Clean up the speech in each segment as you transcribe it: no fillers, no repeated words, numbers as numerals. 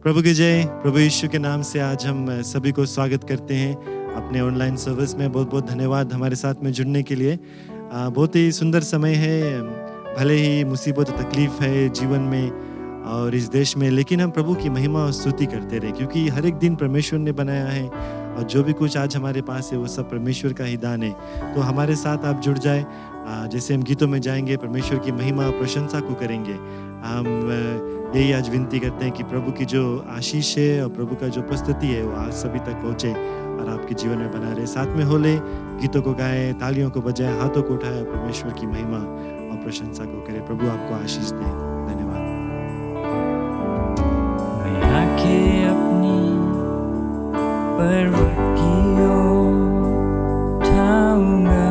प्रभु की जय। प्रभु यीशु के नाम से आज हम सभी को स्वागत करते हैं अपने ऑनलाइन सर्विस में। बहुत बहुत धन्यवाद हमारे साथ में जुड़ने के लिए। बहुत ही सुंदर समय है। भले ही मुसीबत और तकलीफ है जीवन में और इस देश में, लेकिन हम प्रभु की महिमा और स्तुति करते रहे, क्योंकि हर एक दिन परमेश्वर ने बनाया है और जो भी कुछ आज हमारे पास है वो सब परमेश्वर का ही दान है। तो हमारे साथ आप जुड़ जाए। जैसे हम गीतों में जाएंगे, परमेश्वर की महिमा और प्रशंसा को करेंगे। हम यही आज विनती करते हैं कि प्रभु की जो आशीष है और प्रभु का जो उपस्थिति है वो आज सभी तक पहुँचे और आपके जीवन में बना रहे। साथ में होले, गीतों को गाए, तालियों को बजाए, हाथों को उठाए, परमेश्वर की महिमा और प्रशंसा को करे। प्रभु आपको आशीष दे। धन्यवाद। मैं आंखें अपनी पर्वत की ओर उठाऊंगा,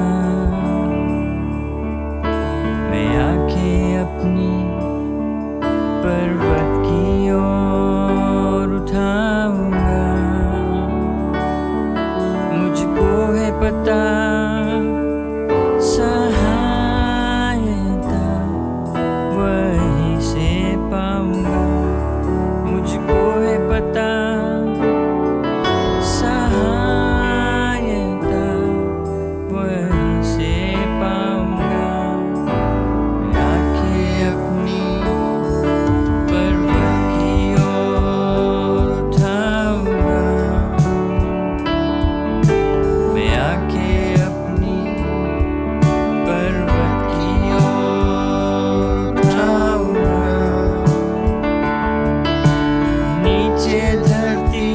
मैं आंखें अपनी पर्वत की ओर उठाऊंगा। मुझको है पता सहायता वहीं से पाऊंगा। मुझको है पता सहायता वहीं से पाऊंगा। मैं आंखें अपनी पर्वत की ओर उठाऊंगा, मैं आंखें अपनी पर्वत की ओर उठाऊंगा। नीचे धरती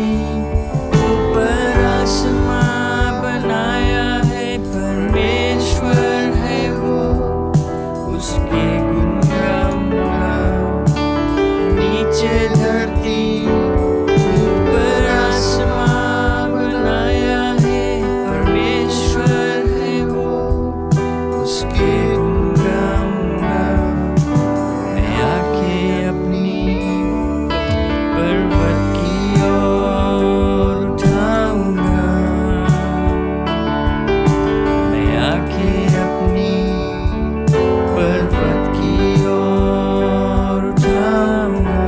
ऊपर आसमां बनाया है परमेश्वर है वो, उसके गुण गाऊंगा। नीचे धरती ऊपर आसमां बनाया है परमेश्वर है वो, उसके गुण गाऊंगा। मैं आंखें अपनी पर्वत की ओर उठाऊंगा, मैं आंखें अपनी पर्वत की ओर उठाऊंगा।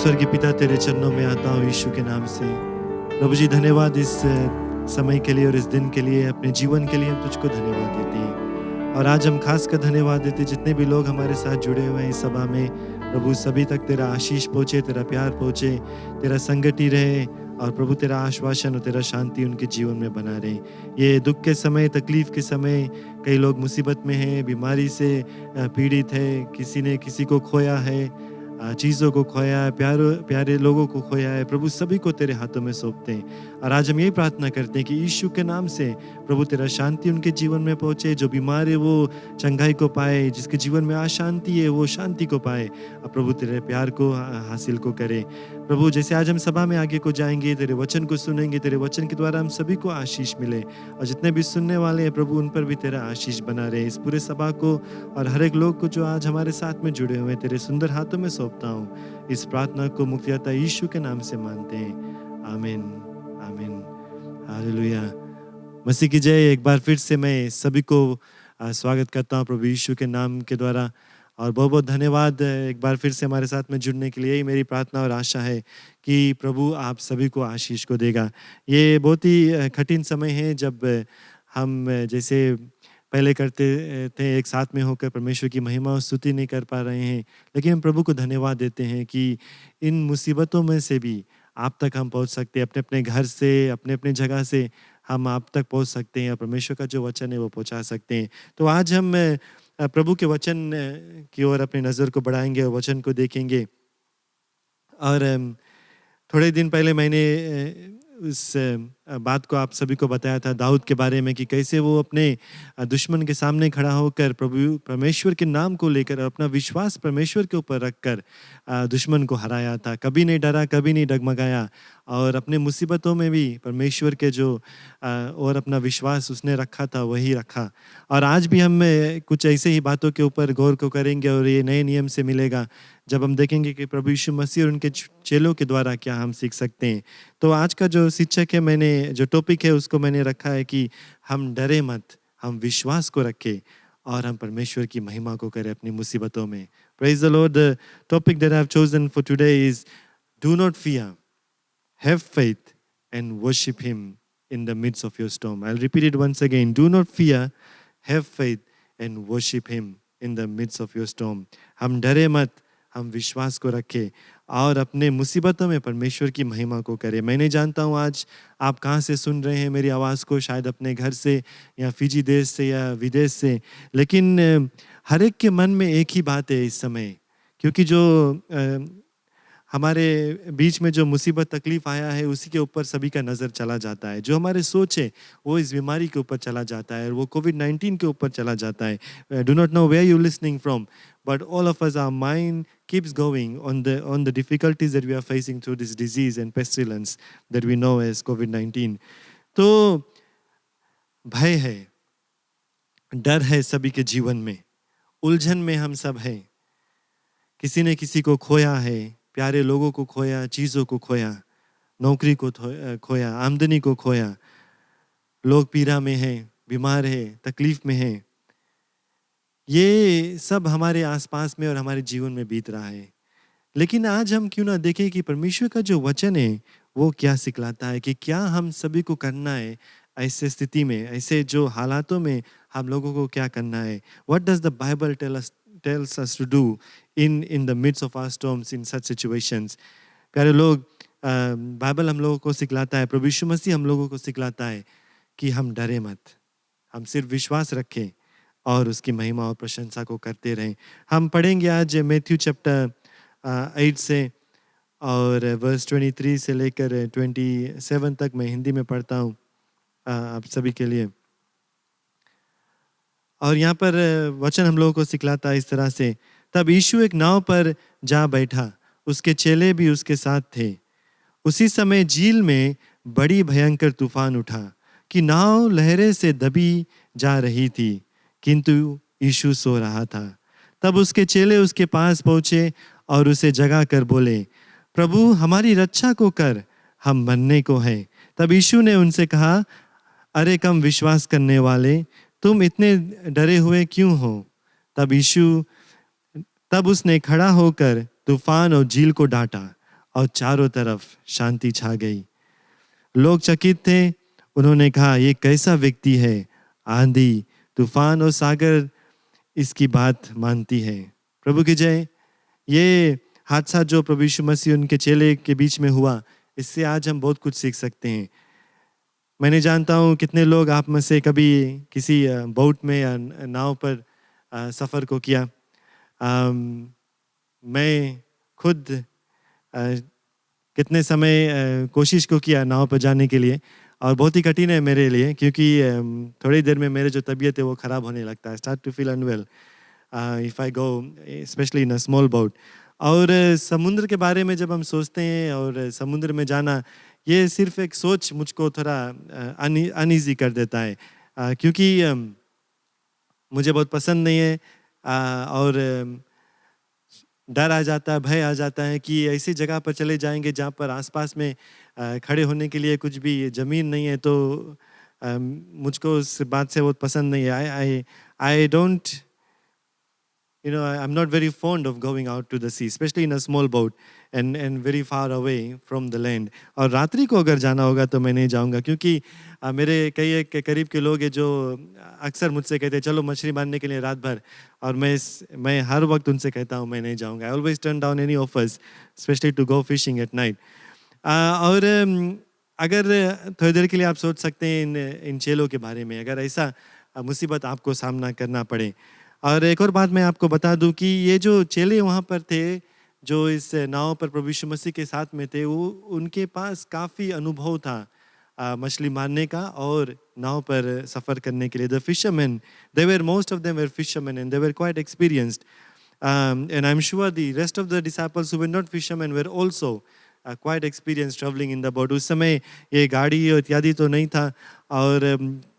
स्वर्गीय पिता, तेरे चरणों में आता हूँ यीशु के नाम से। प्रभु जी, धन्यवाद इस समय के लिए और इस दिन के लिए, अपने जीवन के लिए हम तुझको धन्यवाद देते हैं। और आज हम खास कर धन्यवाद देते हैं जितने भी लोग हमारे साथ जुड़े हुए हैं इस सभा में। प्रभु, सभी तक तेरा आशीष पहुँचे, तेरा प्यार पहुँचे, तेरा संगति रहे, और प्रभु तेरा आश्वासन और तेरा शांति उनके जीवन में बना रहे। ये दुख के समय, तकलीफ के समय, कई लोग मुसीबत में हैं, बीमारी से पीड़ित है, किसी ने किसी को खोया है, चीज़ों को खोया है, प्यारे लोगों को खोया है। प्रभु, सभी को तेरे हाथों में सौंपते हैं। और आज हम यही प्रार्थना करते हैं कि यीशु के नाम से प्रभु तेरा शांति उनके जीवन में पहुँचे। जो बीमार है वो चंगाई को पाए, जिसके जीवन में अशांति है वो शांति को पाए, और प्रभु तेरे प्यार को हासिल को करे। प्रभु, जैसे आज हम सभा में आगे को जाएंगे, तेरे वचन को सुनेंगे, तेरे वचन के द्वारा हम सभी को आशीष मिले, और जितने भी सुनने वाले हैं प्रभु, उन पर भी तेरा आशीष बना रहे। इस पूरे सभा को और हर एक लोग को जो आज हमारे साथ में जुड़े हुए हैं, तेरे सुंदर हाथों में सौंपता हूँ। इस प्रार्थना को मुक्तिदाता यीशु के नाम से मानते हैं, आमीन, आमीन, हालेलुया। मसीह की जय। एक बार फिर से मैं सभी को स्वागत करता हूँ प्रभु यीशु के नाम के द्वारा, और बहुत बहुत धन्यवाद एक बार फिर से हमारे साथ में जुड़ने के लिए। यही मेरी प्रार्थना और आशा है कि प्रभु आप सभी को आशीष को देगा। ये बहुत ही कठिन समय है जब हम जैसे पहले करते थे एक साथ में होकर परमेश्वर की महिमा और स्तुति नहीं कर पा रहे हैं, लेकिन हम प्रभु को धन्यवाद देते हैं कि इन मुसीबतों में से भी आप तक हम पहुंच सकते हैं। अपने अपने घर से, अपने अपने जगह से हम आप तक पहुंच सकते हैं, और परमेश्वर का जो वचन है वो पहुंचा सकते हैं। तो आज हम प्रभु के वचन की ओर अपनी नज़र को बढ़ाएंगे और वचन को देखेंगे। और थोड़े दिन पहले मैंने उस बात को आप सभी को बताया था दाऊद के बारे में, कि कैसे वो अपने दुश्मन के सामने खड़ा होकर प्रभु परमेश्वर के नाम को लेकर, अपना विश्वास परमेश्वर के ऊपर रखकर दुश्मन को हराया था। कभी नहीं डरा, कभी नहीं डगमगाया, और अपने मुसीबतों में भी परमेश्वर के जो और अपना विश्वास उसने रखा था वही रखा। और आज भी हम कुछ ऐसे ही बातों के ऊपर गौर को करेंगे, और ये नए नियम से मिलेगा जब हम देखेंगे कि प्रभु यीशु मसीह और उनके चेलों के द्वारा क्या हम सीख सकते हैं। तो आज का जो शिक्षक है, मैंने जो टॉपिक है उसको मैंने रखा है कि हम डरे मत, हम विश्वास को रखें और हम परमेश्वर की महिमा को करें अपनी मुसीबतों में। Praise the Lord. The topic that I have chosen for today is do not fear, have faith and worship him in the midst of your storm. I'll repeat it once again. Do not fear, have faith and worship him in the midst of your storm. हम डरे मत, हम विश्वास को रखें और अपने मुसीबतों में परमेश्वर की महिमा को करें। मैं नहीं जानता हूँ आज आप कहाँ से सुन रहे हैं मेरी आवाज़ को, शायद अपने घर से या फिजी देश से या विदेश से, लेकिन हर एक के मन में एक ही बात है इस समय, क्योंकि जो हमारे बीच में जो मुसीबत तकलीफ आया है उसी के ऊपर सभी का नज़र चला जाता है। जो हमारे सोच है वो इस बीमारी के ऊपर चला जाता है, और वो कोविड-19 के ऊपर चला जाता है। Do not know where you listening from, but all of us, our mind keeps going on the difficulties that we are facing through this disease and pestilence that we know as COVID-19. तो भय है, डर है सभी के जीवन में, उलझन में हम सब हैं। किसी ने किसी को खोया है, प्यारे लोगों को खोया, चीज़ों को खोया, नौकरी को खोया, आमदनी को खोया, लोग पीड़ा में हैं, बीमार हैं, तकलीफ में हैं। ये सब हमारे आसपास में और हमारे जीवन में बीत रहा है। लेकिन आज हम क्यों ना देखें कि परमेश्वर का जो वचन है वो क्या सिखलाता है, कि क्या हम सभी को करना है ऐसे स्थिति में, ऐसे जो हालातों में हम लोगों को क्या करना है। What does the Bible tells us to do in the midst of our storms in such situations? प्यारे लोग, बाइबल हम लोगों को सिखलाता है, प्रभु यीशु मसीह हम लोगों को सिखलाता है कि हम डरे मत, हम सिर्फ विश्वास रखें और उसकी महिमा और प्रशंसा को करते रहें। हम पढ़ेंगे आज मैथ्यू चैप्टर 8 से और वर्स 23 से लेकर 27 तक मैं हिंदी में पढ़ता हूँ आप सभी के लिए। और यहाँ पर वचन हम लोगों को सिखलाता है इस तरह से, तब यीशु एक नाव पर जा बैठा, उसके चेले भी उसके साथ थे। उसी समय झील में बड़ी भयंकर तूफान उठा कि नाव लहरें से दबी जा रही थी, किंतु यीशु सो रहा था। तब उसके चेले उसके पास पहुंचे और उसे जगा कर बोले, प्रभु हमारी रक्षा को कर, हम मरने को हैं। तब यीशु ने उनसे कहा, अरे कम विश्वास करने वाले, तुम इतने डरे हुए क्यों हो? तब उसने खड़ा होकर तूफान और झील को डांटा और चारों तरफ शांति छा गई। लोग चकित थे। उन्होंने कहा, ये कैसा व्यक्ति है, आंधी तूफान और सागर इसकी बात मानती है। प्रभु की जय। ये हादसा जो प्रभु यीशु मसीह उनके चेले के बीच में हुआ, इससे आज हम बहुत कुछ सीख सकते हैं। मैं नहीं जानता हूँ कितने लोग आप में से कभी किसी बोट में या नाव पर सफ़र को किया। मैं खुद कितने समय कोशिश को किया नाव पर जाने के लिए, और बहुत ही कठिन है मेरे लिए, क्योंकि थोड़ी देर में मेरे जो तबीयत है वो ख़राब होने लगता है। Start to feel unwell if I go specially in a small boat. और समुद्र के बारे में जब हम सोचते हैं और समुद्र में जाना, ये सिर्फ एक सोच मुझको थोड़ा अनईजी कर देता है, क्योंकि मुझे बहुत पसंद नहीं है, और डर आ जाता है, भय आ जाता है कि ऐसी जगह पर चले जाएंगे जहाँ पर आसपास में खड़े होने के लिए कुछ भी ज़मीन नहीं है। तो मुझको उस बात से बहुत पसंद नहीं है। I don't I'm not very fond of going out to the sea, especially in a small boat and very far away from the land. और रात्रि को अगर जाना होगा तो मैं नहीं जाऊंगा, क्योंकि मेरे कई एक करीब के लोग हैं जो अक्सर मुझसे कहते हैं चलो मछली मारने के लिए रात भर, और मैं हर वक्त उनसे कहता हूँ मैं नहीं जाऊंगा। I always turn down any offers, specially to go fishing at night. और अगर थोड़ी देर के लिए आप सोच सकते हैं इन चेलों के बारे में, अगर ऐसा मुसीबत आपको सामना करना पड़े। और एक और बात मैं आपको बता दूं कि ये जो चेले वहाँ पर थे, जो इस नाव पर प्रभु यीशु मसीह के साथ में थे, वो उनके पास काफ़ी अनुभव था मछली मारने का और नाव पर सफ़र करने के लिए। The fisherman, they were most of them were fisherman and they were quite experienced, and I am sure the rest of the disciples who were not fisherman were also quite experience travelling in the boat. उस समय ये गाड़ी और इत्यादि तो नहीं था, और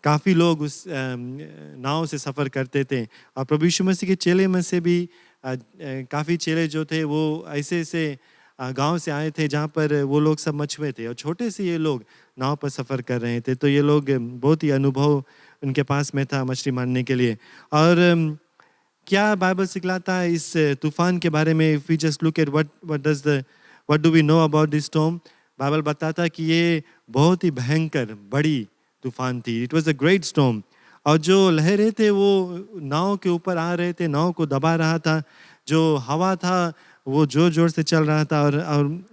काफ़ी लोग उस नाव से सफ़र करते थे। और प्रभु यीशु मसीह के चेले में से भी काफ़ी चेले जो थे वो ऐसे ऐसे गांव से आए थे जहाँ पर वो लोग सब मछुए थे, और छोटे से ये लोग नाव पर सफ़र कर रहे थे। तो ये लोग बहुत ही अनुभव उनके पास में था मछली मारने के लिए। और क्या बाइबल सिखलाता है इस तूफान के बारे में? If we just look at what do we know about this storm, Bible बताता कि ये बहुत ही भयंकर बड़ी तूफान थी। It was a great storm. और जो लहरें थे वो नाव के ऊपर आ रहे थे, नाव को दबा रहा था। जो हवा था वो जोर जोर से चल रहा था, और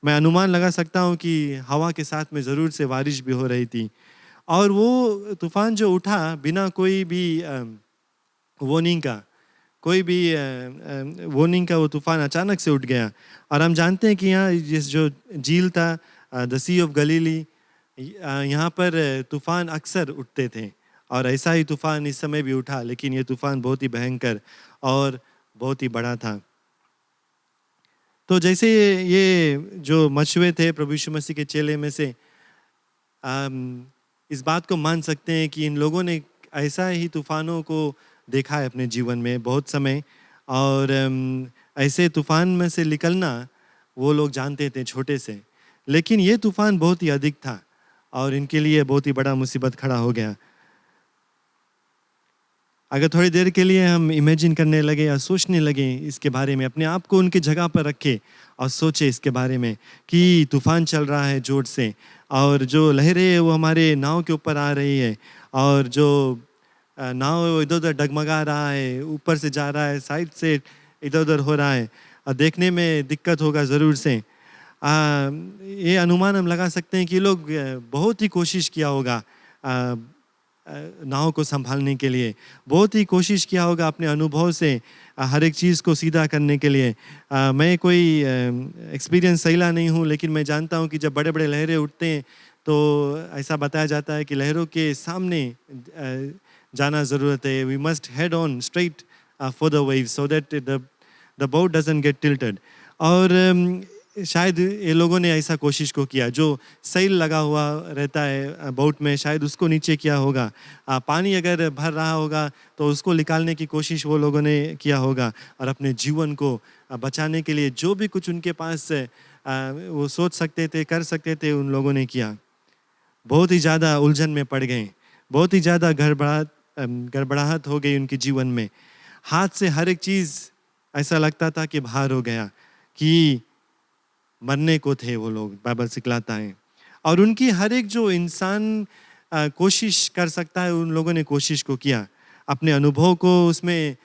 मैं अनुमान लगा सकता हूँ कि हवा के साथ में ज़रूर से बारिश भी हो रही थी। और वो तूफान जो उठा बिना कोई भी वार्निंग का, कोई भी वार्निंग का, वो तूफान अचानक से उठ गया। और हम जानते हैं कि यहाँ जिस जो झील था, द सी ऑफ गलीली, यहाँ पर तूफान अक्सर उठते थे, और ऐसा ही तूफान इस समय भी उठा, लेकिन ये तूफान बहुत ही भयंकर और बहुत ही बड़ा था। तो जैसे ये जो मछुए थे प्रभु यीशु मसीह के चेले में से, इस बात को मान सकते हैं कि इन लोगों ने ऐसा ही तूफानों को देखा है अपने जीवन में बहुत समय, और ऐसे तूफान में से निकलना वो लोग जानते थे छोटे से। लेकिन ये तूफान बहुत ही अधिक था और इनके लिए बहुत ही बड़ा मुसीबत खड़ा हो गया। अगर थोड़ी देर के लिए हम इमेजिन करने लगे या सोचने लगे इसके बारे में, अपने आप को उनकी जगह पर रखे और सोचे इसके बारे में कि तूफान चल रहा है जोर से, और जो लहरें वो हमारे नाव के ऊपर आ रही है, और जो नाव इधर उधर डगमगा रहा है, ऊपर से जा रहा है, साइड से इधर उधर हो रहा है, और देखने में दिक्कत होगा ज़रूर से। ये अनुमान हम लगा सकते हैं कि ये लोग बहुत ही कोशिश किया होगा नाव को संभालने के लिए, बहुत ही कोशिश किया होगा अपने अनुभव से हर एक चीज़ को सीधा करने के लिए। मैं कोई एक्सपीरियंस सहीला नहीं हूँ, लेकिन मैं जानता हूँ कि जब बड़े बड़े लहरें उठते हैं तो ऐसा बताया जाता है कि लहरों के सामने जाना ज़रूरत है। We must head on straight for the waves so that the boat doesn't get tilted. और शायद ये लोगों ने ऐसा कोशिश को किया, जो सेल लगा हुआ रहता है बोट में शायद उसको नीचे किया होगा। पानी अगर भर रहा होगा तो उसको निकालने की कोशिश वो लोगों ने किया होगा, और अपने जीवन को बचाने के लिए जो भी कुछ उनके पास वो सोच सकते थे, कर सकते थे, उन लोगों ने किया। बहुत ही ज़्यादा उलझन में पड़ गए, बहुत ही ज़्यादा गड़बड़ाहट हो गई उनके जीवन में। हाथ से हर एक चीज़ ऐसा लगता था कि बाहर हो गया, कि मरने को थे वो लोग, बाइबल सिखलाता है। और उनकी हर एक जो इंसान कोशिश कर सकता है, उन लोगों ने कोशिश को किया, अपने अनुभव को उसमें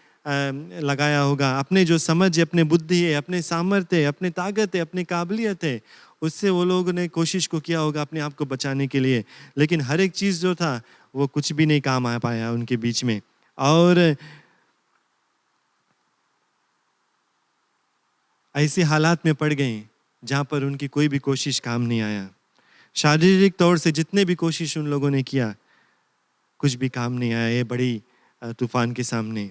लगाया होगा, अपने जो समझ है, अपने बुद्धि है, अपने सामर्थ्य है, अपने ताकत है, अपनी काबिलियत है, उससे वो लोगों ने कोशिश को किया होगा अपने आप को बचाने के लिए। लेकिन हर एक चीज़ जो था वो कुछ भी नहीं काम आ पाया उनके बीच में। और ऐसे हालात में पड़ गए जहाँ पर उनकी कोई भी कोशिश काम नहीं आया। शारीरिक तौर से जितने भी कोशिश उन लोगों ने किया, कुछ भी काम नहीं आया ये बड़ी तूफान के सामने।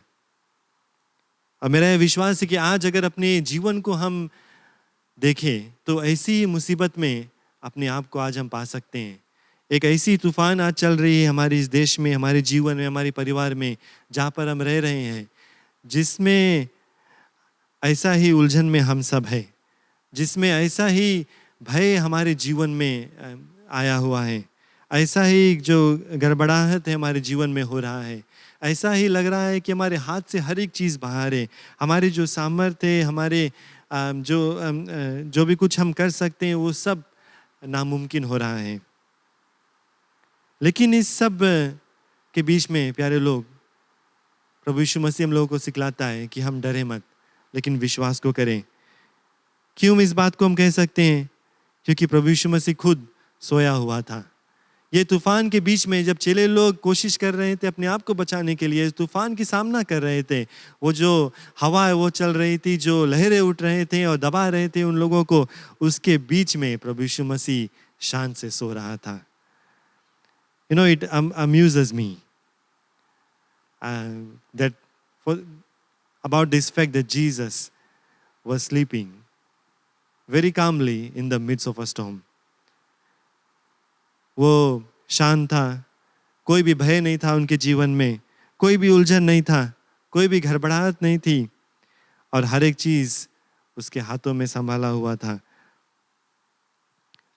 और मेरा यह विश्वास है कि आज अगर अपने जीवन को हम देखें तो ऐसी मुसीबत में अपने आप को आज हम पा सकते हैं। एक ऐसी तूफान आज चल रही है हमारे इस देश में, हमारे जीवन में, हमारे परिवार में, जहाँ पर हम रह रहे हैं, जिसमें ऐसा ही उलझन में हम सब है, जिसमें ऐसा ही भय हमारे जीवन में आया हुआ है, ऐसा ही जो गड़बड़ाहट है हमारे जीवन में हो रहा है, ऐसा ही लग रहा है कि हमारे हाथ से हर एक चीज़ बाहर है, हमारे जो सामर्थ्य है, हमारे जो भी कुछ हम कर सकते हैं वो सब नामुमकिन हो रहा है। लेकिन इस सब के बीच में प्यारे लोग, प्रभु यीशु मसीह हम लोगों को सिखलाता है कि हम डरे मत, लेकिन विश्वास को करें। क्यों इस बात को हम कह सकते हैं? क्योंकि प्रभु यीशु मसीह खुद सोया हुआ था। ये तूफान के बीच में जब चेले लोग कोशिश कर रहे थे अपने आप को बचाने के लिए, तूफान की सामना कर रहे थे, वो जो हवा है वो चल रही थी, जो लहरें उठ रहे थे और दबा रहे थे उन लोगों को, उसके बीच में प्रभु यीशु मसीह शांत से सो रहा था। You know, it amuses me that about this fact that Jesus was sleeping very calmly in the midst of a storm. वो शांत था, कोई भी भय नहीं था उनके जीवन में, कोई भी उलझन नहीं था, कोई भी घबराहट नहीं थी, और हर एक चीज उसके हाथों में संभाला हुआ था।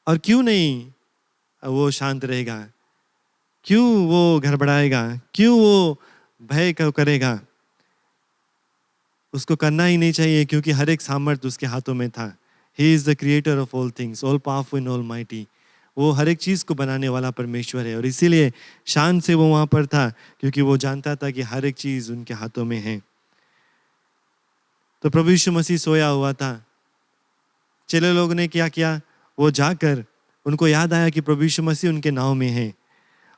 और क्यों नहीं वो शांत रहेगा? क्यों वो घबराएगा? क्यों वो भय को करेगा? उसको करना ही नहीं चाहिए, क्योंकि हर एक सामर्थ्य उसके हाथों में था। He is the creator of all things, all powerful and almighty. वो हर एक चीज को बनाने वाला परमेश्वर है, और इसीलिए शान से वो वहां पर था, क्योंकि वो जानता था कि हर एक चीज उनके हाथों में है। तो प्रभु यीशु मसीह सोया हुआ था। चेले लोग ने क्या किया? वो जाकर, उनको याद आया कि प्रभु यीशु मसीह उनके नाव में है,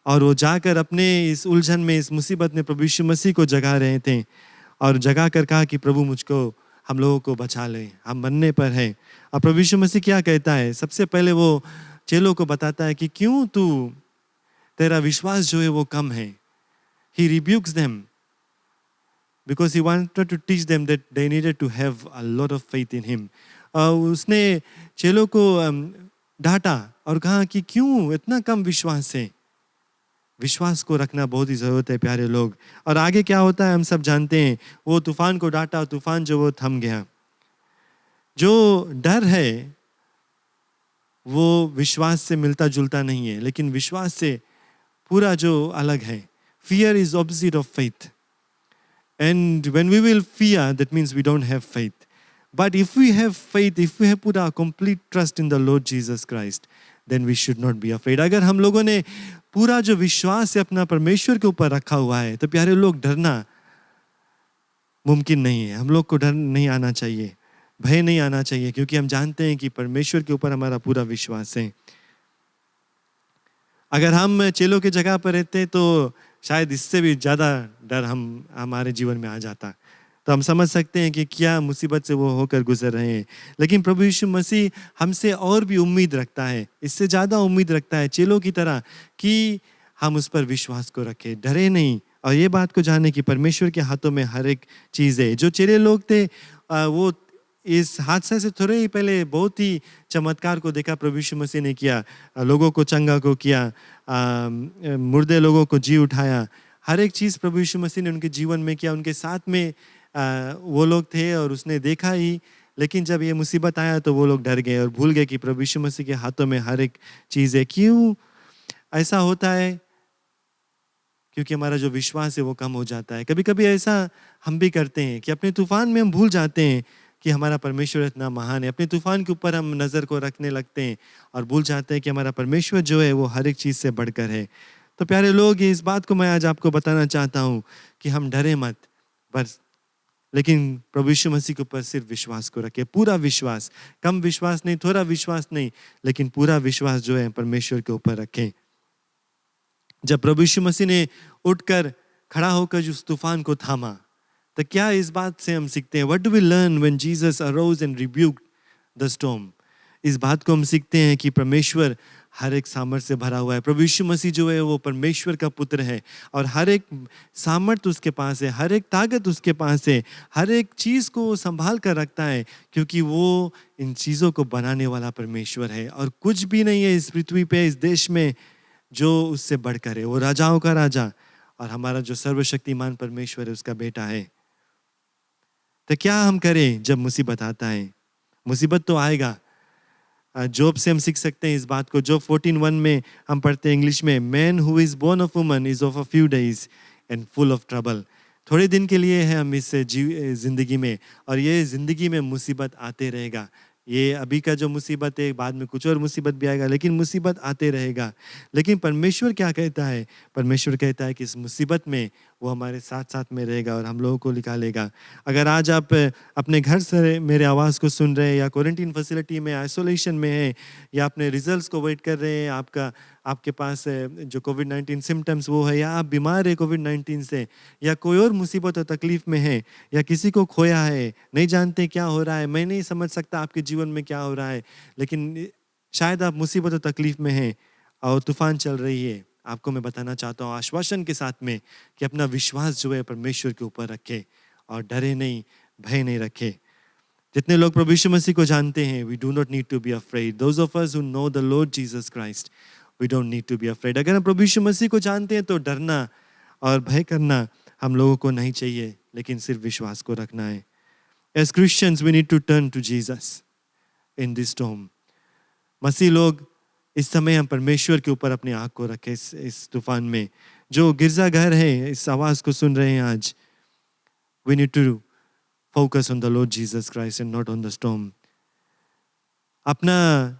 और वो जाकर अपने इस उलझन में, इस मुसीबत में प्रभु यीशु मसीह को जगा रहे थे, और जगा कर कहा कि प्रभु मुझको, हम लोगों को बचा ले, हम मरने पर है। और प्रभु यीशु मसीह क्या कहता है? सबसे पहले वो चेलों को बताता है कि क्यों तेरा विश्वास जो है वो कम है। He rebukes them because he wanted to teach them that they needed to have a lot of faith in him. उसने चेलों को डांटा और कहा कि क्यों इतना कम विश्वास है। विश्वास को रखना बहुत ही जरूरत है प्यारे लोग। और आगे क्या होता है हम सब जानते हैं। वो तूफान को डांटा और तूफान जो वो थम गया। जो डर है वो विश्वास से मिलता जुलता नहीं है, लेकिन विश्वास से पूरा जो अलग है। Fear is opposite of faith. And when we will fear, that means we don't have faith. But if we have faith, if we have put our complete trust in the Lord Jesus Christ, then we should not be afraid. अगर हम लोगों ने पूरा जो विश्वास है अपना परमेश्वर के ऊपर रखा हुआ है, तो प्यारे लोग डरना मुमकिन नहीं है। हम लोग को डर नहीं आना चाहिए, भय नहीं आना चाहिए, क्योंकि हम जानते हैं कि परमेश्वर के ऊपर हमारा पूरा विश्वास है। अगर हम चेलों की जगह पर रहते तो शायद इससे भी ज़्यादा डर हमारे जीवन में आ जाता। तो हम समझ सकते हैं कि क्या मुसीबत से वो होकर गुजर रहे हैं। लेकिन प्रभु यीशु मसीह हमसे और भी उम्मीद रखता है, इससे ज़्यादा उम्मीद रखता है चेलों की तरह, कि हम उस पर विश्वास को रखें, डरे नहीं, और ये बात को जाने कि परमेश्वर के हाथों में हर एक चीज़ है। जो चेले लोग थे वो इस हादसे से थोड़े ही पहले बहुत ही चमत्कार को देखा प्रभु यीशु मसीह ने किया। लोगों को चंगा को किया, मुर्दे लोगों को जी उठाया, हर एक चीज़ प्रभु यीशु मसीह ने उनके जीवन में किया। उनके साथ में वो लोग थे और उसने देखा ही। लेकिन जब ये मुसीबत आया तो वो लोग डर गए और भूल गए कि प्रभु यीशु मसीह के हाथों में हर एक चीज़ है। क्यों ऐसा होता है? क्योंकि हमारा जो विश्वास है वो कम हो जाता है। कभी कभी ऐसा हम भी करते हैं कि अपने तूफान में हम भूल जाते हैं कि हमारा परमेश्वर इतना महान है। अपने तूफान के ऊपर हम नज़र को रखने लगते हैं और भूल जाते हैं कि हमारा परमेश्वर जो है वो हर एक चीज़ से बढ़कर है। तो प्यारे लोग, इस बात को मैं आज आपको बताना चाहता हूँ कि हम डरे मत, बस लेकिन प्रभु यीशु मसीह के ऊपर सिर्फ विश्वास को रखें, पूरा विश्वास, कम विश्वास नहीं, थोड़ा विश्वास नहीं, लेकिन पूरा विश्वास जो है परमेश्वर के ऊपर रखें। जब प्रभु यीशु मसीह ने उठकर खड़ा होकर उस तूफान को थामा, तो क्या इस बात से हम सीखते हैं? What do we learn when Jesus arose and rebuked the storm? इस बात को हम सीखते हैं कि परमेश्वर हर एक सामर्थ्य से भरा हुआ है। प्रभु यीशु मसीह जो है वो परमेश्वर का पुत्र है और हर एक सामर्थ्य उसके पास है, हर एक ताकत उसके पास है, हर एक चीज़ को संभाल कर रखता है, क्योंकि वो इन चीज़ों को बनाने वाला परमेश्वर है और कुछ भी नहीं है इस पृथ्वी पे, इस देश में जो उससे बढ़कर है। वो राजाओं का राजा और हमारा जो सर्वशक्तिमान परमेश्वर है उसका बेटा है। तो क्या हम करें जब मुसीबत आता है? मुसीबत तो आएगा। जोब से हम सीख सकते हैं इस बात को। जोब 14:1 में हम पढ़ते हैं इंग्लिश में, man who is born of woman is of a few days and full of trouble. थोड़े दिन के लिए है हम इस जिंदगी में, और ये जिंदगी में मुसीबत आते रहेगा। ये अभी का जो मुसीबत है, बाद में कुछ और मुसीबत भी आएगा, लेकिन मुसीबत आते रहेगा। लेकिन परमेश्वर क्या कहता है? परमेश्वर कहता है कि इस मुसीबत में वो हमारे साथ साथ में रहेगा और हम लोगों को निकालेगा। अगर आज आप अपने घर से मेरे आवाज़ को सुन रहे हैं, या क्वारंटीन फैसिलिटी में आइसोलेशन में है, या अपने रिजल्ट्स को वेट कर रहे हैं, आपके पास जो कोविड-19 सिम्टम्स वो है, या आप बीमार है कोविड-19 से, या कोई और मुसीबत और तकलीफ में है, या किसी को खोया है, नहीं जानते क्या हो रहा है, मैं नहीं समझ सकता आपके जीवन में क्या हो रहा है, लेकिन शायद आप मुसीबत और तकलीफ में हैं और तूफान चल रही है, आपको मैं बताना चाहता हूँ आश्वासन के साथ में कि अपना विश्वास जो है परमेश्वर के ऊपर रखे और डरे नहीं, भय नहीं रखे। जितने लोग प्रभु यीशु मसीह को जानते हैं, we do not need to be afraid. Those of us who know the Lord Jesus Christ, we don't need to be afraid. अगर हम प्रभु यीशु मसीह को जानते हैं तो डरना और भय करना हम लोगों को नहीं चाहिए, लेकिन सिर्फ विश्वास को रखना है। As Christians we need to turn to Jesus in this storm. मसीह लोग, इस समय हम परमेश्वर के ऊपर अपनी आँख को रखें। इस तूफान में जो गिरजाघर है, इस आवाज़ को सुन रहे हैं आज, we need to focus on the Lord Jesus Christ and not on the storm. अपना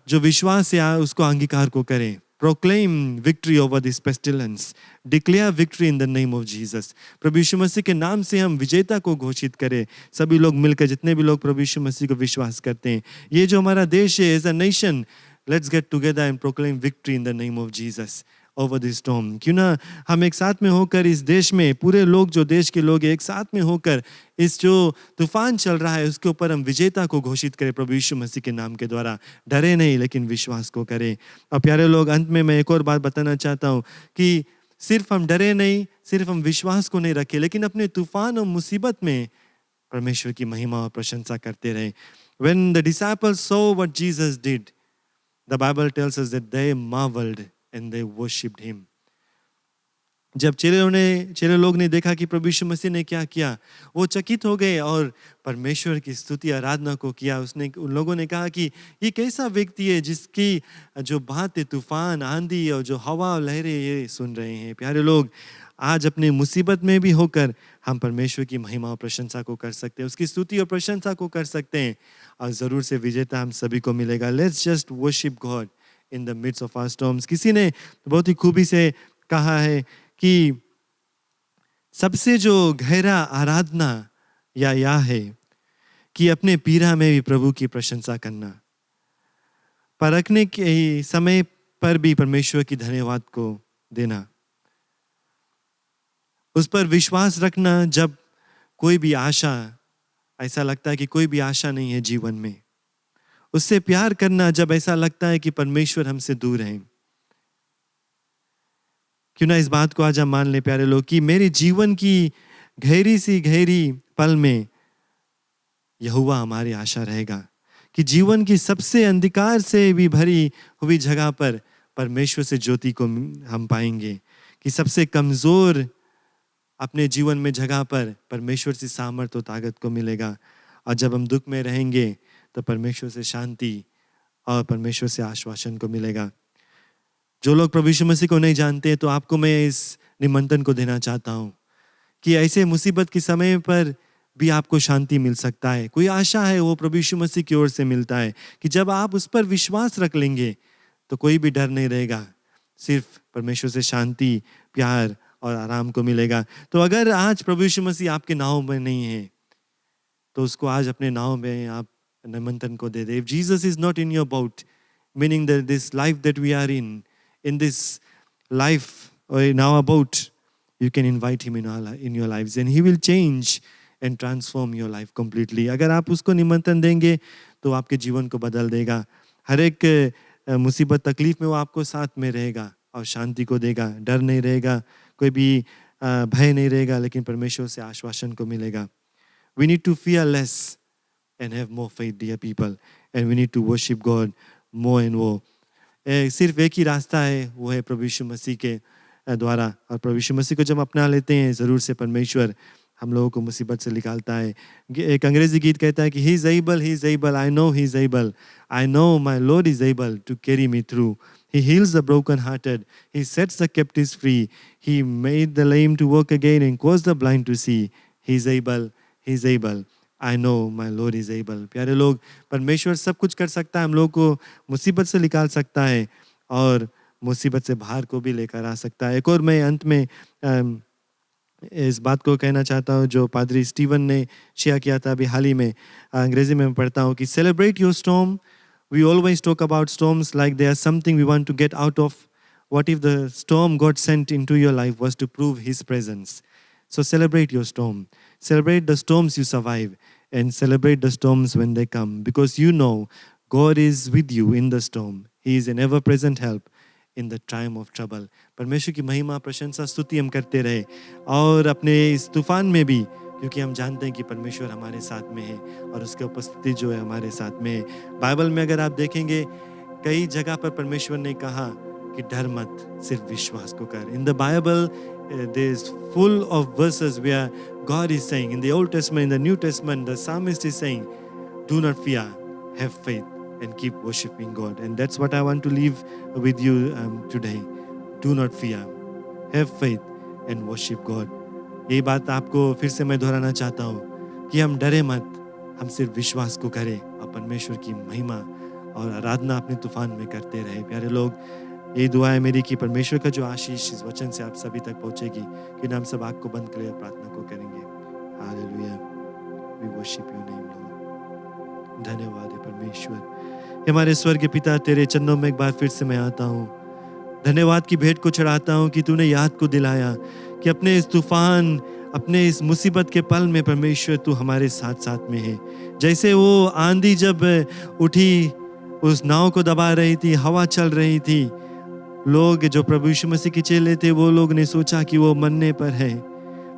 जो विश्वास है उसको अंगीकार को करें। Proclaim victory over this pestilence, declare victory in the name of Jesus. प्रभु यीशु मसीह के नाम से हम विजेता को घोषित करें। सभी लोग मिलकर, जितने भी लोग प्रभु यीशु मसीह को विश्वास करते हैं, ये जो हमारा देश है, as a nation, let's get together and proclaim victory in the name of Jesus over this storm. क्यों ना हम एक साथ में होकर इस देश में, पूरे लोग जो देश के लोग एक साथ में होकर इस जो तूफान चल रहा है उसके ऊपर हम विजेता को घोषित करें प्रभु यीशु मसीह के नाम के द्वारा। डरे नहीं, लेकिन विश्वास को करें। और प्यारे लोग, अंत में मैं एक और बात बताना चाहता हूँ कि सिर्फ हम डरे नहीं, सिर्फ हम विश्वास को नहीं रखें, लेकिन अपने तूफान और मुसीबत में परमेश्वर की महिमा और प्रशंसा करते रहें। When the disciples saw what Jesus did, the Bible tells us that they marveled and they worshipped him. जब चेले लोग ने देखा कि प्रभु यीशु मसीह ने क्या किया, वो चकित हो गए और परमेश्वर की स्तुति आराधना को किया। उन लोगों ने कहा कि ये कैसा व्यक्ति है जिसकी जो बातें, तूफान, आंधी और जो हवा और लहरें ये सुन रहे हैं। प्यारे लोग, आज अपनी मुसीबत में भी होकर हम परमेश्वर की महिमा और प्रशंसा को कर सकते हैं, उसकी स्तुति और प्रशंसा को कर सकते हैं, और ज़रूर से विजेता हम सभी को मिलेगा। Let's just worship God in the midst of our storms. किसी ने बहुत ही खूबी से कहा है कि सबसे जो गहरा आराधना या है कि अपने पीड़ा में भी प्रभु की प्रशंसा करना, परखने के समय पर भी परमेश्वर की धन्यवाद को देना, उस पर विश्वास रखना जब कोई भी आशा, ऐसा लगता है कि कोई भी आशा नहीं है जीवन में, उससे प्यार करना जब ऐसा लगता है कि परमेश्वर हमसे दूर है। क्यों ना इस बात को आज हम मान लें प्यारे लोग कि मेरे जीवन की गहरी सी गहरी पल में यहोवा हमारी आशा रहेगा, कि जीवन की सबसे अंधकार से भी भरी हुई जगह पर परमेश्वर से ज्योति को हम पाएंगे, कि सबसे कमजोर अपने जीवन में जगह पर परमेश्वर से सामर्थ्य और ताकत को मिलेगा, और जब हम दुख में रहेंगे तो परमेश्वर से शांति और परमेश्वर से आश्वासन को मिलेगा। जो लोग प्रभु यीशु मसीह को नहीं जानते, तो आपको मैं इस निमंत्रण को देना चाहता हूँ कि ऐसे मुसीबत के समय पर भी आपको शांति मिल सकता है। कोई आशा है वो प्रभु यीशु मसीह की ओर से मिलता है कि जब आप उस पर विश्वास रख लेंगे तो कोई भी डर नहीं रहेगा, सिर्फ परमेश्वर से शांति, प्यार और आराम को मिलेगा। तो अगर आज प्रभु यीशु मसीह आपके नाव में नहीं है तो उसको आज अपने नाव में आप निमंत्रण को दे दे। If Jesus is not in your boat, meaning that this life that we are in this life or in our boat, you can invite him in your lives and he will change and transform your life completely. अगर आप उसको निमंत्रण देंगे तो आपके जीवन को बदल देगा। हर एक मुसीबत तकलीफ में वो आपको साथ में रहेगा और शांति को देगा। डर नहीं रहेगा, कोई भी भय नहीं रहेगा, लेकिन परमेश्वर से आश्वासन को मिलेगा। We need to fear less and have more faith, dear people, and we need to worship God more and more. सिर्फ एक ही रास्ता है, वो है प्रभु यीशु मसीह के द्वारा। और प्रभु यीशु मसीह को जब अपना लेते हैं, ज़रूर से परमेश्वर हम लोगों को मुसीबत से निकालता है। एक अंग्रेजी गीत कहता है कि he is able, I know he is able, I know my Lord is able to carry me through. He heals the brokenhearted, he sets the captives free, he made the lame to walk again and caused the blind to see. He is able, I know my Lord is able. प्यारे लोग, परमेश्वर सब कुछ कर सकता है, हम लोग को मुसीबत से निकाल सकता है और मुसीबत से बाहर को भी लेकर आ सकता है। एक और मैं अंत में इस बात को कहना चाहता हूँ जो पादरी स्टीवन ने शेयर किया था अभी हाल ही में, अंग्रेजी में पढ़ता हूँ कि celebrate your storm. We always talk about storms like they are something we want to get out of. What if the storm God sent into your life was to prove his presence? So celebrate your storm. Celebrate the storms you survive and celebrate the storms when they come, because you know God is with you in the storm. He is an ever-present help in the time of trouble. परमेश्वर की महिमा, प्रशंसा, स्तुति हम करते रहे और अपने इस तूफान में भी, क्योंकि हम जानते हैं कि परमेश्वर हमारे साथ में है और उसकी उपस्थिति जो है हमारे साथ में है। बाइबल में अगर आप देखेंगे कई जगह पर परमेश्वर ने कहा कि डर मत, सिर्फ विश्वास को कर। In the Bible there is full of verses where God is saying, in the Old Testament, in the New Testament, the psalmist is saying, do not fear, have faith and keep worshiping God. And that's what I want to leave with you today. Do not fear, have faith and worship God. ये बात आपको फिर से मैं दोहराना चाहता हूँ कि हम डरे मत, हम सिर्फ विश्वास को करें और परमेश्वर की महिमा और आराधना अपने तूफान में करते रहे। प्यारे लोग, यही दुआ है मेरी कि परमेश्वर का जो आशीष इस वचन से आप सभी तक पहुंचेगी। कि हम सब आँख को बंद करें और प्रार्थना को करेंगे। Hallelujah, we worship your name lord. धन्यवाद है परमेश्वर। हमारे स्वर्गीय पिता, तेरे चरणों में एक बार फिर से मैं आता हूँ। धन्यवाद की भेंट को चढ़ाता हूँ कि तूने याद को दिलाया कि अपने इस तूफान, अपने इस मुसीबत के पल में परमेश्वर तू हमारे साथ साथ में है। जैसे वो आंधी जब उठी, उस नाव को दबा रही थी, हवा चल रही थी, लोग जो प्रभु यीशु मसीह के चेले थे वो लोग ने सोचा कि वो मरने पर है।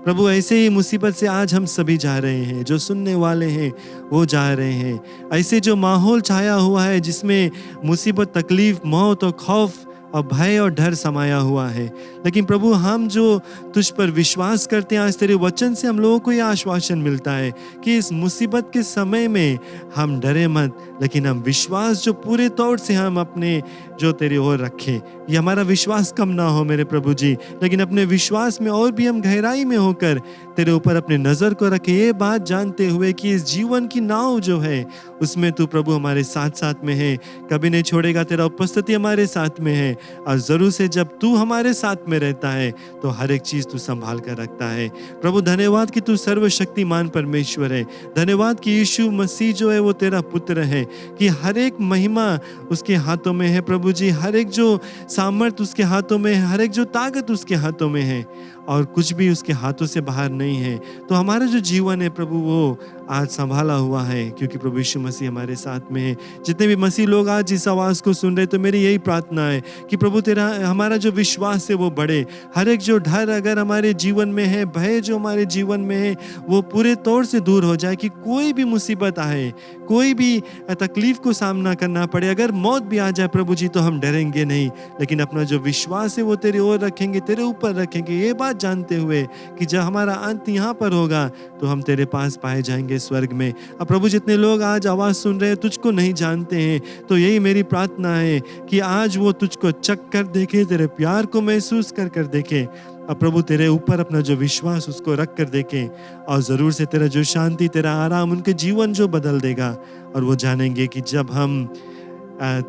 प्रभु, ऐसे ही मुसीबत से आज हम सभी जा रहे हैं, जो सुनने वाले हैं वो जा रहे हैं। ऐसे जो माहौल छाया हुआ है जिसमें मुसीबत, तकलीफ, मौत और खौफ और भय और डर समाया हुआ है, लेकिन प्रभु हम जो तुझ पर विश्वास करते हैं, आज तेरे वचन से हम लोगों को यह आश्वासन मिलता है कि इस मुसीबत के समय में हम डरे मत, लेकिन हम विश्वास जो पूरे तौर से हम अपने जो तेरे ओर रखें। ये हमारा विश्वास कम ना हो मेरे प्रभु जी, लेकिन अपने विश्वास में और भी हम गहराई में होकर तेरे ऊपर अपने नज़र को रखें, ये बात जानते हुए कि इस जीवन की नाव जो है उसमें तू प्रभु हमारे साथ साथ में है, कभी नहीं छोड़ेगा। तेरा उपस्थिति हमारे साथ में है और ज़रूर से जब तू हमारे साथ में रहता है तो हर एक चीज़ तू संभाल कर रखता है। प्रभु धन्यवाद कि तू सर्वशक्तिमान परमेश्वर है। धन्यवाद कि यीशु मसीह जो है वो तेरा पुत्र है, कि हर एक महिमा उसके हाथों में है प्रभु जी, हर एक जो सामर्थ उसके हाथों में है, हर एक जो ताकत उसके हाथों में है और कुछ भी उसके हाथों से बाहर नहीं है। तो हमारा जो जीवन है प्रभु वो आज संभाला हुआ है, क्योंकि प्रभु यीशु मसीह हमारे साथ में है। जितने भी मसीह लोग आज इस आवाज़ को सुन रहे, तो मेरी यही प्रार्थना है कि प्रभु तेरा हमारा जो विश्वास है वो बढ़े। हर एक जो डर अगर हमारे जीवन में है, भय जो हमारे जीवन में है, वो पूरे तौर से दूर हो जाए। कि कोई भी मुसीबत आए, कोई भी तकलीफ को सामना करना पड़े, अगर मौत भी आ जाए प्रभु जी, तो हम डरेंगे नहीं, लेकिन अपना जो विश्वास है वो तेरे ओर रखेंगे, तेरे ऊपर रखेंगे, ये बात जानते हुए कि जब हमारा अंत यहाँ पर होगा तो हम तेरे पास पाए जाएंगे स्वर्ग में। अब प्रभु जितने लोग आज आवाज़ सुन रहे हैं तुझको नहीं जानते हैं, तो यही मेरी प्रार्थना है कि आज वो तुझको चख कर देखे, तेरे प्यार को महसूस कर कर देखे। अब प्रभु तेरे ऊपर अपना जो विश्वास उसको रख कर देखें, और ज़रूर से तेरा जो शांति, तेरा आराम उनके जीवन जो बदल देगा। और वो जानेंगे कि जब हम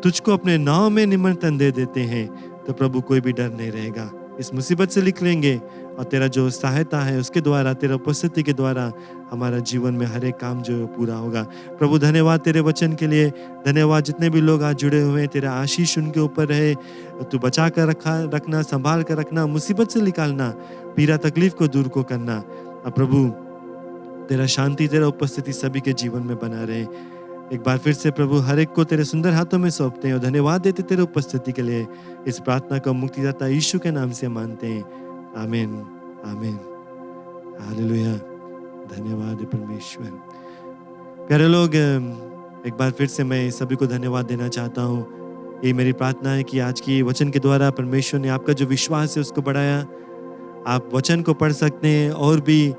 तुझको अपने नाव में निमंत्रण दे देते हैं तो प्रभु कोई भी डर नहीं रहेगा, इस मुसीबत से निकलेंगे। और तेरा जो सहायता है उसके द्वारा, तेरा उपस्थिति के द्वारा हमारा जीवन में हर एक काम जो है पूरा होगा। प्रभु धन्यवाद तेरे वचन के लिए, धन्यवाद जितने भी लोग आज जुड़े हुए हैं, तेरा आशीष उनके ऊपर रहे। तू बचा कर रखना, संभाल कर रखना, मुसीबत से निकालना, पीड़ा तकलीफ को दूर को करना। अब प्रभु तेरा शांति, तेरा उपस्थिति सभी के जीवन में बना रहे। एक बार फिर से प्रभु हर एक को तेरे सुंदर हाथों में सौंपते हैं और धन्यवाद देते तेरे उपस्थिति के लिए। इस प्रार्थना को मुक्तिदाता यीशु के नाम से मानते हैं, आमीन आमीन हालेलुया। धन्यवाद है परमेश्वर। प्यारे लोग, एक बार फिर से मैं सभी को धन्यवाद देना चाहता हूँ। ये मेरी प्रार्थना है कि आज की वचन के द्वारा परमेश्वर ने आपका जो विश्वास है उसको बढ़ाया। आप वचन को पढ़ सकते हैं और भी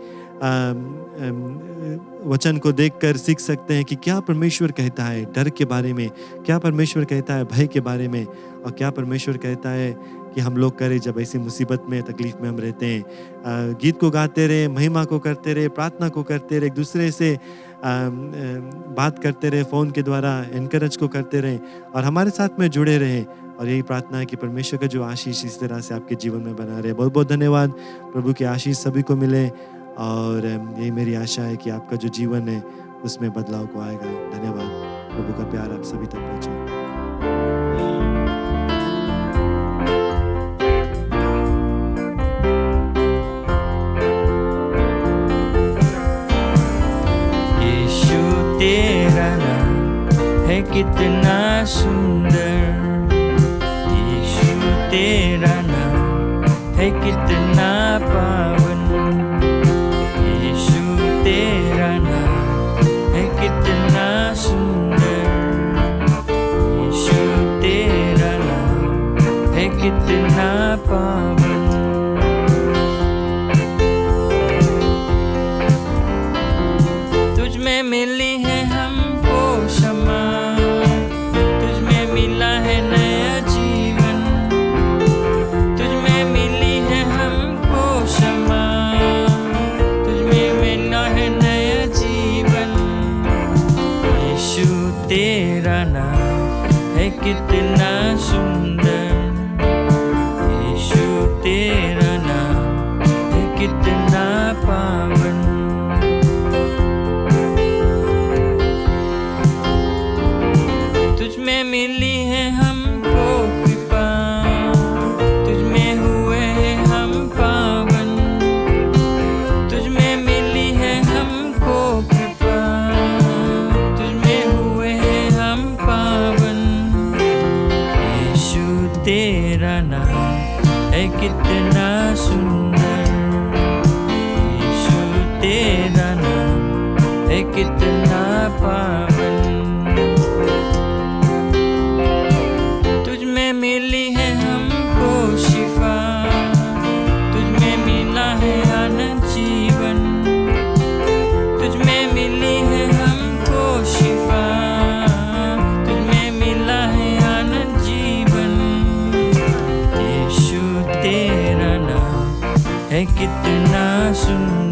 वचन को देखकर सीख सकते हैं कि क्या परमेश्वर कहता है डर के बारे में, क्या परमेश्वर कहता है भय के बारे में, और क्या परमेश्वर कहता है कि हम लोग करें जब ऐसी मुसीबत में, तकलीफ में हम रहते हैं। गीत को गाते रहे, महिमा को करते रहे, प्रार्थना को करते रहे, एक दूसरे से बात करते रहे, फ़ोन के द्वारा एनकरेज को करते रहे और हमारे साथ में जुड़े रहे। और यही प्रार्थना है कि परमेश्वर का जो आशीष इस तरह से आपके जीवन में बना रहे। बहुत बहुत धन्यवाद। प्रभु की आशीष सभी को मिले और यही मेरी आशा है कि आपका जो जीवन है उसमें बदलाव को आएगा। धन्यवाद। प्रभु का प्यार आप सभी तक पहुंचे। यीशु तेरा नाम है कितना सुंदर, यीशु तेरा नाम है कितना पावन, यीशु तेरा नाम है कितना सुंदर, यीशु तेरा नाम है कितना पावन। तुझ में मिली है हमको क्षमा, तुझ में मिला है नया जीवन, तुझ में मिली है हमको क्षमा, तुझ में मिला है नया जीवन। यीशु तेरा नाम है कितना सुंदर, यीशु तेरा नाम है कितना पावन। तुझ में मिली है हमको कृपा, तुझ में हुए हैं हम पावन, तुझ में मिली है हमको कृपा, तुझ में हुए हैं हम पावन। यीशु तेरा नाम है कितना सुंदर, यीशु तेरा नाम है कितना पावन। तुझ में मिली है हमको शिफा, तुझ में मिला है अनंत जीवन, तुझ में मिली है हमको शिफा, तुझ में मिला है अनंत जीवन। यीशु तेरा नाम है कितना सुंदर,